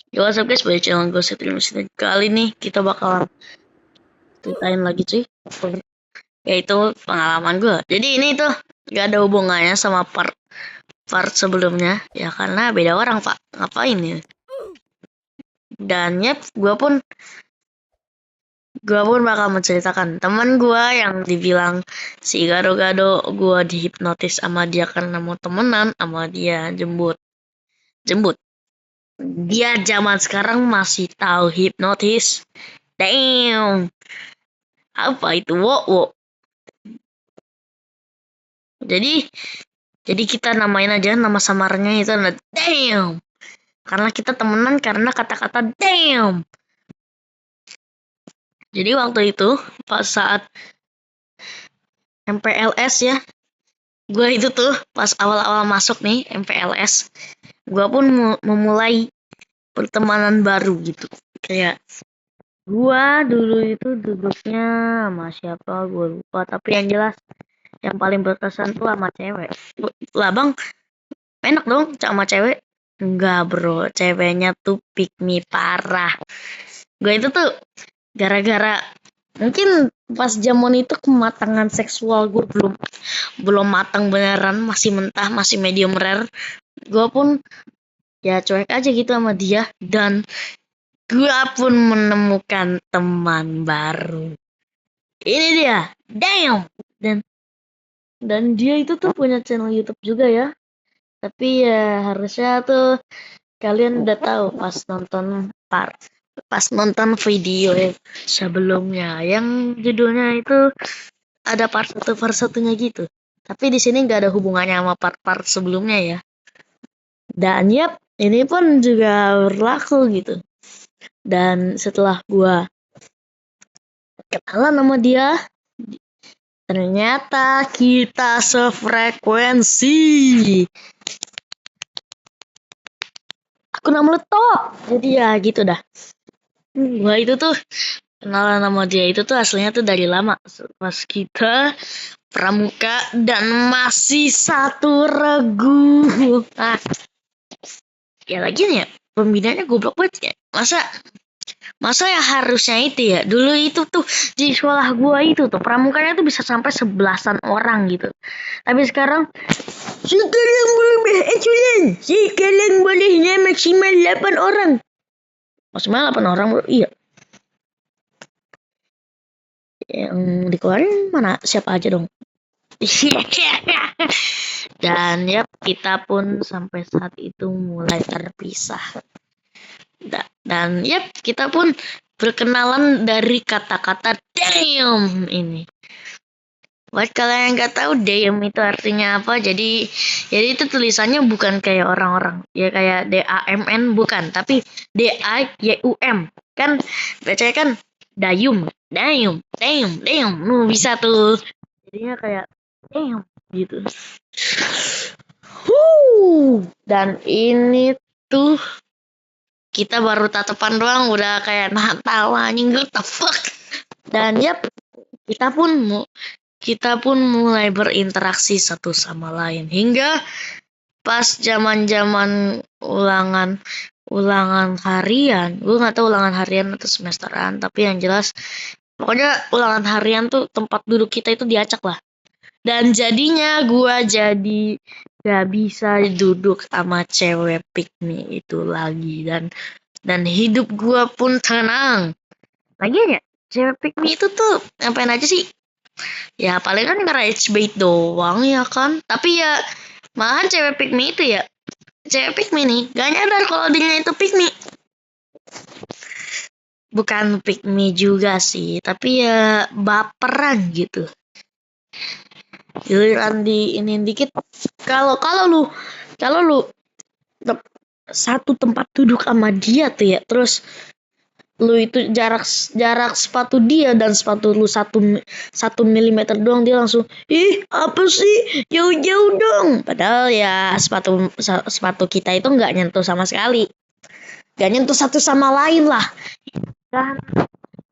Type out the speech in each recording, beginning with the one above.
Yo, what's up guys, balik channel gue Setrim. Kali nih kita bakalan ceritain lagi cuy, yaitu pengalaman gue. Jadi ini tuh gak ada hubungannya sama part sebelumnya, ya karena beda orang pak. Ngapain ya? Dan ya gue pun bakal menceritakan teman gue yang dibilang si gado-gado, gue dihipnotis sama dia karena mau temenan sama dia, jembut. Dia zaman sekarang masih tahu hipnotis. Damn. Apa itu wo? Jadi kita namain aja nama samarnya itu adalah damn. Karena kita temenan karena kata-kata damn. Jadi waktu itu pas saat MPLS ya, gue itu tuh pas awal-awal masuk nih MPLS, gue pun memulai pertemanan baru gitu. Kayak gue dulu itu duduknya sama siapa gue lupa, tapi yang jelas yang paling berkesan tuh sama cewek. Lah bang, enak dong sama cewek. Enggak bro, ceweknya tuh pick me parah. Gue itu tuh gara-gara mungkin pas zaman itu kematangan seksual gue belum matang beneran, masih mentah, masih medium rare. Gue pun ya cuek aja gitu sama dia, dan gue pun menemukan teman baru. Ini dia, damn. Dan dia itu tuh punya channel YouTube juga ya. Tapi ya harusnya tuh kalian udah tahu pas nonton video sebelumnya yang judulnya itu ada part satunya gitu. Tapi di sini nggak ada hubungannya sama part sebelumnya ya. Dan yap, ini pun juga berlaku gitu. Dan setelah gua kenalan sama dia, ternyata kita sefrekuensi. Aku nama meletok. Jadi ya gitu dah. Gua itu tuh kenalan sama dia itu tuh aslinya tuh dari lama. Pas kita pramuka dan masih satu regu. Nah, ya lagi nih ya, pembinanya goblok banget ya. Masa ya harusnya itu ya. Dulu itu tuh di sekolah gua itu tuh pramukanya tuh bisa sampai 11-an orang gitu. Tapi sekarang sekarang bolehnya maksimal 8 orang. Maksimal 8 orang bro, iya. Yang dikeluarin mana siapa aja dong. Dan ya kita pun sampai saat itu mulai terpisah. Dan ya kita pun berkenalan dari kata-kata damn ini. Buat kalian yang nggak tahu damn itu artinya apa, jadi itu tulisannya bukan kayak orang-orang ya kayak DAMN, bukan, tapi DAYUM. Kan bacanya kan dayum, bisa tuh, jadinya kayak damn gitu. Dan ini tuh kita baru tatapan doang udah kayak Natal anjing, what the fuck. Dan yap, kita pun mulai berinteraksi satu sama lain hingga pas zaman ulangan harian. Gue nggak tahu ulangan harian atau semesteran, tapi yang jelas pokoknya ulangan harian tuh tempat duduk kita itu diacak lah. Dan jadinya gue jadi gak bisa duduk sama cewek pick me itu lagi, dan hidup gue pun tenang. Lagian ya, cewek pick me itu tuh ngapain aja sih? Ya paling kan nge-rage bait doang ya kan. Tapi ya malahan cewek pick me itu ya, cewek pick me nih gak nyadar kalau dirinya itu pick me. Bukan pick me juga sih, tapi ya baperan gitu. Giliran di ini dikit, kalau lu satu tempat duduk sama dia tuh ya, terus lu itu jarak sepatu dia dan sepatu lu 1 milimeter doang, dia langsung ih apa sih jauh-jauh dong, padahal ya sepatu kita itu nggak nyentuh sama sekali, nggak nyentuh satu sama lain lah. Dan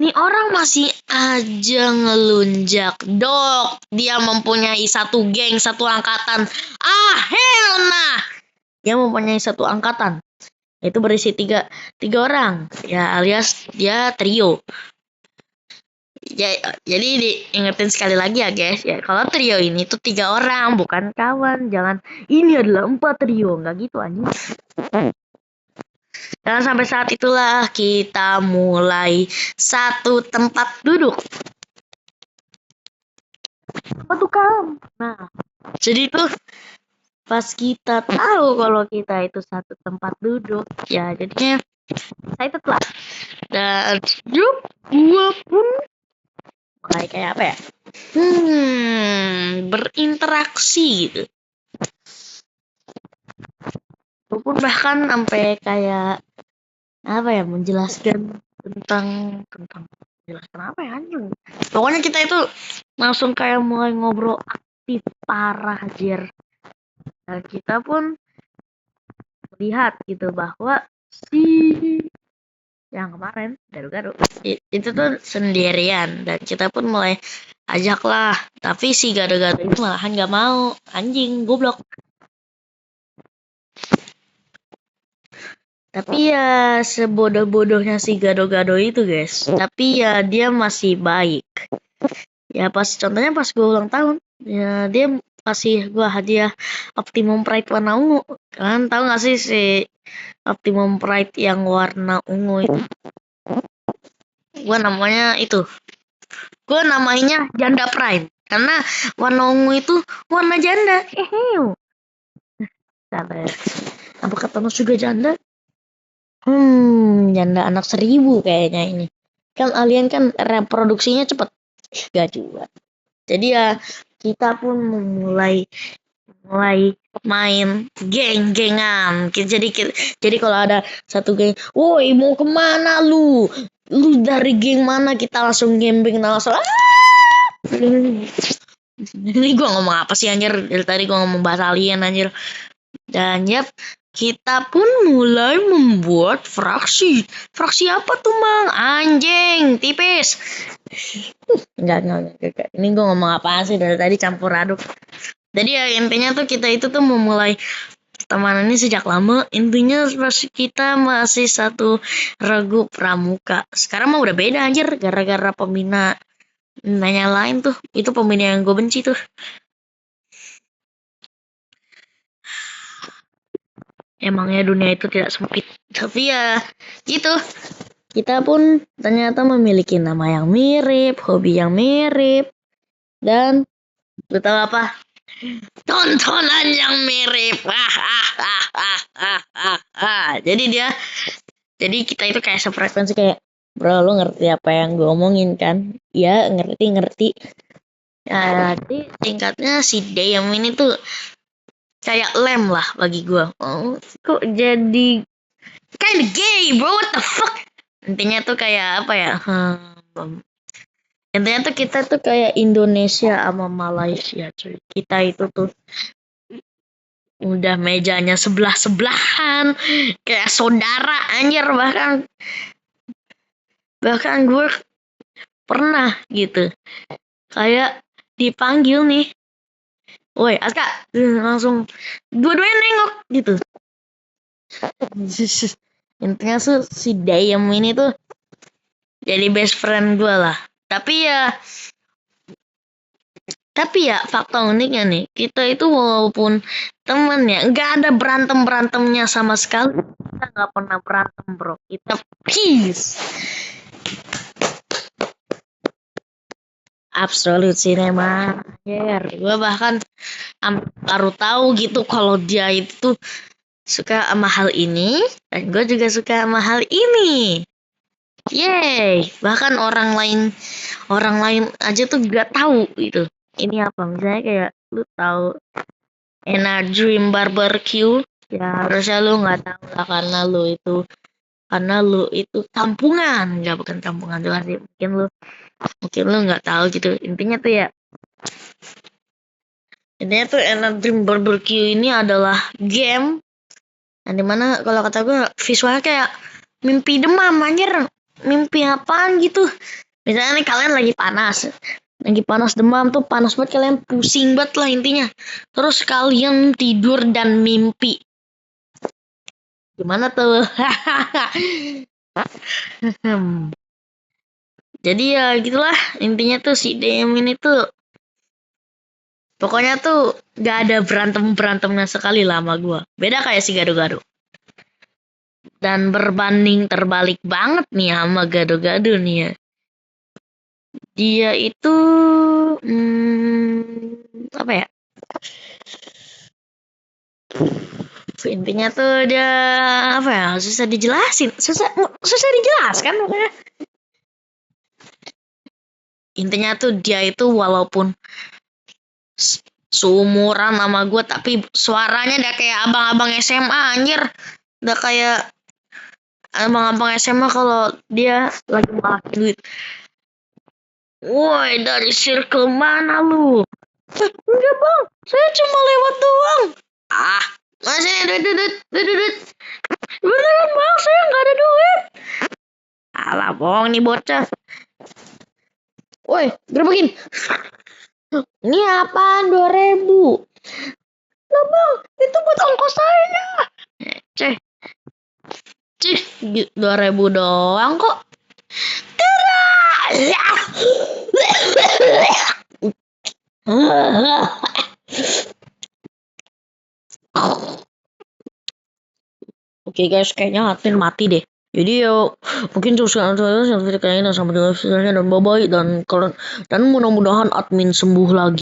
nih orang masih aja ngelunjak, dok, dia mempunyai satu geng, satu angkatan. Hell nah, dia mempunyai satu angkatan. Itu berisi tiga orang, ya alias dia trio. Ya, jadi diingetin sekali lagi ya guys, ya kalau trio ini tuh 3 orang, bukan kawan. Jangan ini adalah 4 trio, nggak gitu anjing. Dan sampai saat itulah kita mulai satu tempat duduk. Apa tuh Kam? Nah, jadi tuh pas kita tahu kalau kita itu satu tempat duduk, ya jadinya saya tetap. Dan yuk, gua pun kayak apa ya? Berinteraksi gitu. Gua pun bahkan sampai kayak apa ya, menjelaskan tentang menjelaskan apa ya anjing. Pokoknya kita itu langsung kayak mulai ngobrol aktif parah anjir. Dan kita pun lihat gitu bahwa si yang kemarin gado-gado itu tuh sendirian, dan kita pun mulai ajak lah, tapi si gado-gado itu malahan nggak mau, anjing goblok. Tapi ya sebodoh-bodohnya si gado-gado itu guys, tapi ya dia masih baik. Ya pas contohnya pas gue ulang tahun, ya dia kasih gue hadiah Optimum Pride warna ungu. Kalian tahu gak sih si Optimum Pride yang warna ungu itu? Gue namanya itu, gue namanya Janda Prime karena warna ungu itu warna janda. Apakah Thanos juga janda? Janda anak 1000 kayaknya ini. Kan alien kan reproduksinya cepet. Gak juga. Jadi ya kita pun mulai main geng-gengan. Jadi kalau ada satu geng, woi mau kemana lu? Lu dari geng mana? Kita langsung gembeng, langsung. Ini gue ngomong apa sih anjir? Dari tadi gue ngomong bahasa alien anjir. Dan yap, kita pun mulai membuat fraksi. Fraksi apa tuh, Mang? Anjing, tipis. Enggak. Ini gue ngomong apa sih dari tadi campur aduk. Jadi ya intinya tuh kita itu tuh memulai teman ini sejak lama. Intinya pas kita masih satu regu pramuka. Sekarang mah udah beda anjir, gara-gara pembina nanya lain tuh. Itu pembina yang gue benci tuh. Emangnya dunia itu tidak sempit. Tapi ya gitu. Kita pun ternyata memiliki nama yang mirip, hobi yang mirip, dan lu tahu apa? Tontonan yang mirip. Jadi kita itu kayak sefrekuensi, kayak bro lu ngerti apa yang gue omongin kan? Ya ngerti. Ya, jadi singkatnya si Dayam ini tuh kayak lem lah bagi gue. Oh, kok jadi kinda gay bro, what the fuck. Intinya tuh kayak apa ya, intinya tuh kita tuh kayak Indonesia sama Malaysia cuy. Kita itu tuh udah mejanya sebelah-sebelahan, kayak saudara anjir. Bahkan gue pernah gitu kayak dipanggil nih, woi Aska, langsung dua-duanya nengok gitu. Intinya tuh si Dayam ini tuh jadi best friend gue lah. Tapi ya fakta uniknya nih, kita itu walaupun temen ya nggak ada berantemnya sama sekali. Kita nggak pernah berantem bro, kita peace. Absolute cinema. Gue bahkan baru tahu gitu kalau dia itu suka sama hal ini, dan gue juga suka sama hal ini. Yeay, bahkan orang lain aja tuh gak tahu gitu. Ini apa? Misalnya kayak lu tahu Ena Dream Barbecue, ya harusnya lu nggak tahu lah karena lu itu kampungan. Nggak, bukan kampungan jelas sih. Mungkin lu nggak tahu gitu. Intinya tuh Ena Dream Barbecue ini adalah game yang dimana kalau kata gue visualnya kayak mimpi demam anjir. Mimpi apaan gitu. Misalnya nih kalian lagi panas demam tuh, panas banget, kalian pusing banget lah intinya. Terus kalian tidur dan mimpi Gimana tuh? Jadi ya gitulah, intinya tuh si DM ini tuh pokoknya tuh gak ada berantem-berantemnya sekali lah sama gua. Beda kayak si Gado-Gado. Dan berbanding terbalik banget nih sama Gado-Gado nih ya. Dia itu apa ya? Intinya tuh dia apa ya? Susah dijelasin, susah dijelaskan pokoknya. Intinya tuh dia itu walaupun seumuran sama gue tapi suaranya udah kayak abang-abang SMA anjir. Udah kayak abang-abang SMA kalau dia lagi ngalahin duit. Woi, dari circle mana lu? Enggak bang, saya cuma lewat doang. Ah, masih duit. Beneran bang, saya nggak ada duit. Alah, bohong nih bocah. Woi, gerebekin. Ini apaan 2.000? Lah bang, itu buat ongkos saya. Ceh, 2.000 doang kok. Oke guys, kayaknya admin mati deh. Jadi ya mungkin sekian saja yang saya kayaknya, sampai jumpa dan bye bye, dan mudah-mudahan admin sembuh lagi.